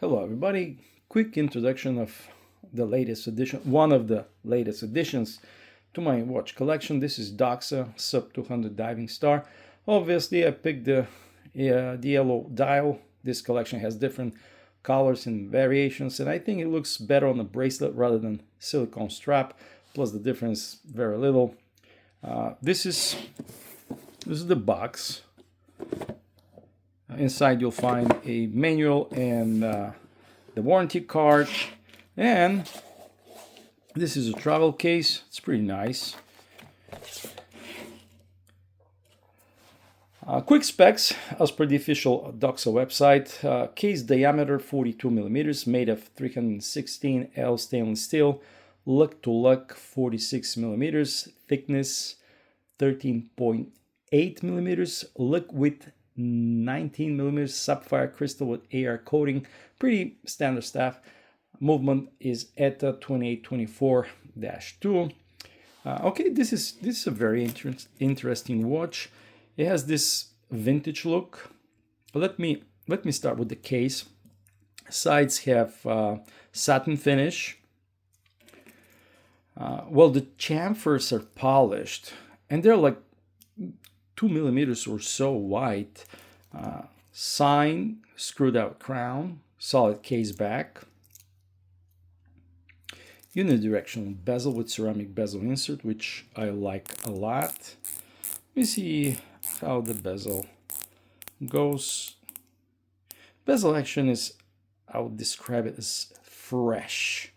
Hello everybody, quick introduction of the latest edition, one of the latest additions to my watch collection. This is DOXA Sub200 Divingstar. Obviously I picked the yellow dial. This collection has different colors and variations, and I think it looks better on a bracelet rather than silicone strap, plus the difference very little. This is the box. Inside you'll find a manual and the warranty card, and this is a travel case. It's pretty nice. Quick specs as per the official DOXA website. Case diameter 42 millimeters, made of 316L stainless steel. Lug to lug 46 millimeters. Thickness 13.8 millimeters. Lug width 19 millimeters. Sapphire crystal with AR coating. Pretty standard stuff. Movement is ETA 2824-2. Okay, this is a very interesting watch. It has this vintage look. Let me start with the case. Sides have satin finish. Well, the chamfers are polished, and they're like 2 millimeters or so wide. Sign, screwed out crown, solid case back. Unidirectional bezel with ceramic bezel insert, which I like a lot. Let me see how the bezel goes. Bezel action is, I would describe it as fresh.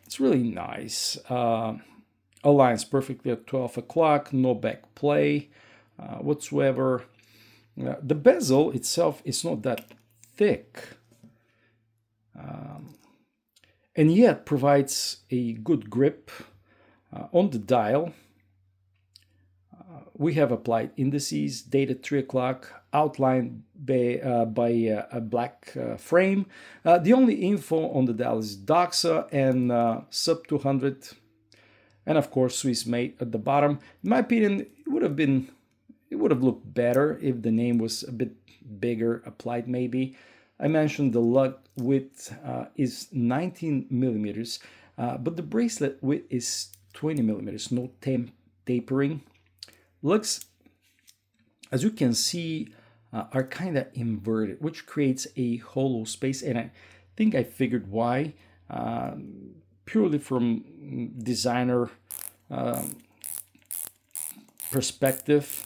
It's really nice. Aligns perfectly at 12 o'clock, no back play whatsoever. The bezel itself is not that thick, and yet provides a good grip on the dial. We have applied indices, dated 3 o'clock, outlined by a black frame. The only info on the dial is DOXA and Sub200, and of course Swiss made at the bottom. In my opinion, it would have looked better if the name was a bit bigger applied maybe. I mentioned the lug width is 19 millimeters, but the bracelet width is 20 millimeters, no tapering. Lugs, as you can see, are kind of inverted, which creates a hollow space, and I think I figured why. Purely from designer perspective.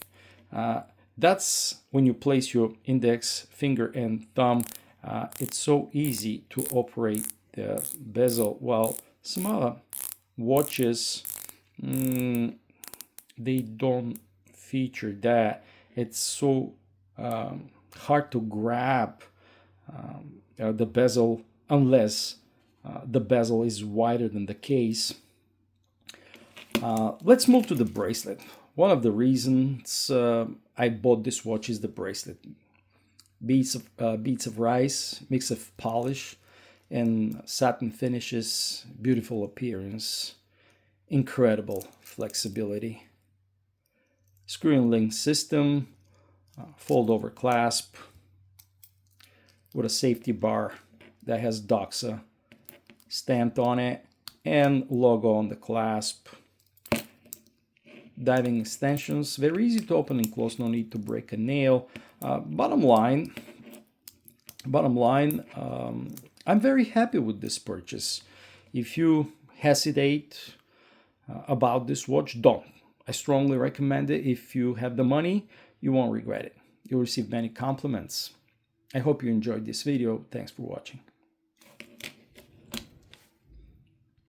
That's when you place your index finger and thumb. It's so easy to operate the bezel, while some other watches, they don't feature that. It's so hard to grab the bezel unless the bezel is wider than the case. Let's move to the bracelet. One of the reasons I bought this watch is the bracelet. Beads of rice, mix of polish and satin finishes, beautiful appearance, incredible flexibility. Screw and link system, fold over clasp with a safety bar that has DOXA stamped on it and logo on the clasp. Diving extensions, very easy to open and close, no need to break a nail. Bottom line, I'm very happy with this purchase. If you hesitate about this watch, don't. I strongly recommend it. If you have the money, you won't regret it. You'll receive many compliments. I hope you enjoyed this video. Thanks for watching.